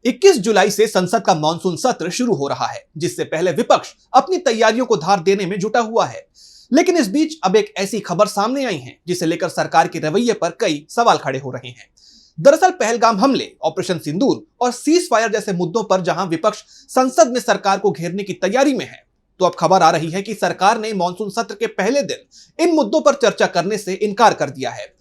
21 जुलाई से संसद का मॉनसून सत्र शुरू हो रहा है, जिससे पहले विपक्ष अपनी तैयारियों को धार देने में जुटा हुआ है। लेकिन इस बीच अब एक ऐसी खबर सामने आई है जिसे लेकर सरकार के रवैये पर कई सवाल खड़े हो रहे हैं। दरअसल पहलगाम हमले, ऑपरेशन सिंदूर और सीज फायर जैसे मुद्दों पर जहां विपक्ष संसद में सरकार को घेरने की तैयारी में है, तो अब खबर आ रही है कि सरकार ने मॉनसून सत्र के पहले दिन इन मुद्दों पर चर्चा करने से इनकार कर दिया है।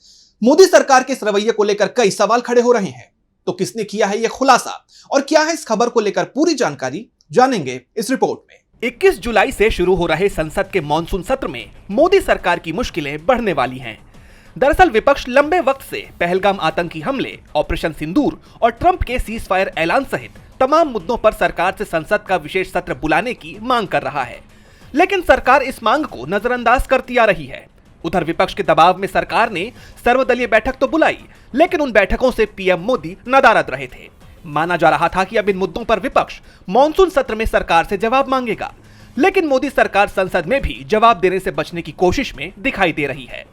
मोदी सरकार के इस रवैये को लेकर कई सवाल खड़े हो रहे हैं। तो किसने किया है यह खुलासा और क्या है इस खबर को लेकर पूरी जानकारी, जानेंगे इस रिपोर्ट में। 21 जुलाई से शुरू हो रहे संसद के मॉनसून सत्र में मोदी सरकार की मुश्किलें बढ़ने वाली हैं। दरअसल विपक्ष लंबे वक्त से पहलगाम आतंकी हमले, ऑपरेशन सिंदूर और ट्रंप के सीज फायर ऐलान सहित तमाम मुद्दों पर सरकार से संसद का विशेष सत्र बुलाने की मांग कर रहा है, लेकिन सरकार इस मांग को नजरअंदाज करती आ रही है। उधर विपक्ष के दबाव में सरकार ने सर्वदलीय बैठक तो बुलाई, लेकिन उन बैठकों से पीएम मोदी नदारद रहे थे। माना जा रहा था कि अब इन मुद्दों पर विपक्ष मॉनसून सत्र में सरकार से जवाब मांगेगा, लेकिन मोदी सरकार संसद में भी जवाब देने से बचने की कोशिश में दिखाई दे रही है।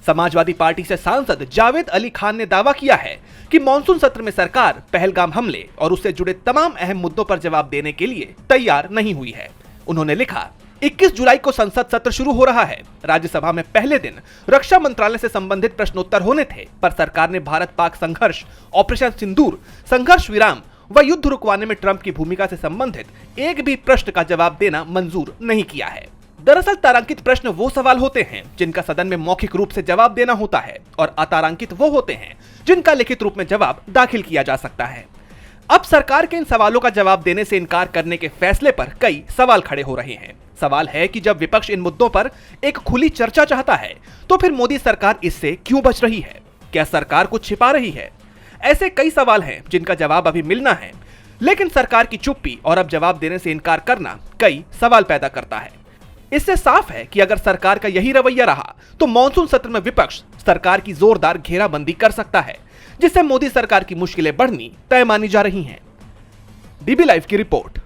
समाजवादी पार्टी से सांसद जावेद अली खान ने दावा किया है कि मॉनसून सत्र में सरकार पहलगाम हमले और उससे जुड़े तमाम अहम मुद्दों पर जवाब देने के लिए तैयार नहीं हुई है। उन्होंने लिखा, 21 जुलाई को संसद सत्र शुरू हो रहा है। राज्यसभा में पहले दिन रक्षा मंत्रालय से संबंधित प्रश्नोत्तर होने थे, पर सरकार ने भारत पाक संघर्ष, ऑपरेशन सिंदूर, संघर्ष विराम व युद्ध रुकवाने में ट्रंप की भूमिका से संबंधित एक भी प्रश्न का जवाब देना मंजूर नहीं किया है। दरअसल तारांकित प्रश्न वो सवाल होते हैं जिनका सदन में मौखिक रूप से जवाब देना होता है, और अतारांकित वो होते हैं जिनका लिखित रूप में जवाब दाखिल किया जा सकता है। अब सरकार के इन सवालों का जवाब देने से इनकार करने के फैसले पर कई सवाल खड़े हो रहे हैं। सवाल है कि जब विपक्ष इन मुद्दों पर एक खुली चर्चा चाहता है, तो फिर मोदी सरकार इससे क्यों बच रही है? क्या सरकार कुछ छिपा रही है? ऐसे कई सवाल हैं जिनका जवाब अभी मिलना है, लेकिन सरकार की चुप्पी और अब जवाब देने से इनकार करना कई सवाल पैदा करता है। इससे साफ है कि अगर सरकार का यही रवैया रहा तो मॉनसून सत्र में विपक्ष सरकार की जोरदार घेराबंदी कर सकता है, जिससे मोदी सरकार की मुश्किलें बढ़नी तय मानी जा रही हैं। डीबी लाइव की रिपोर्ट।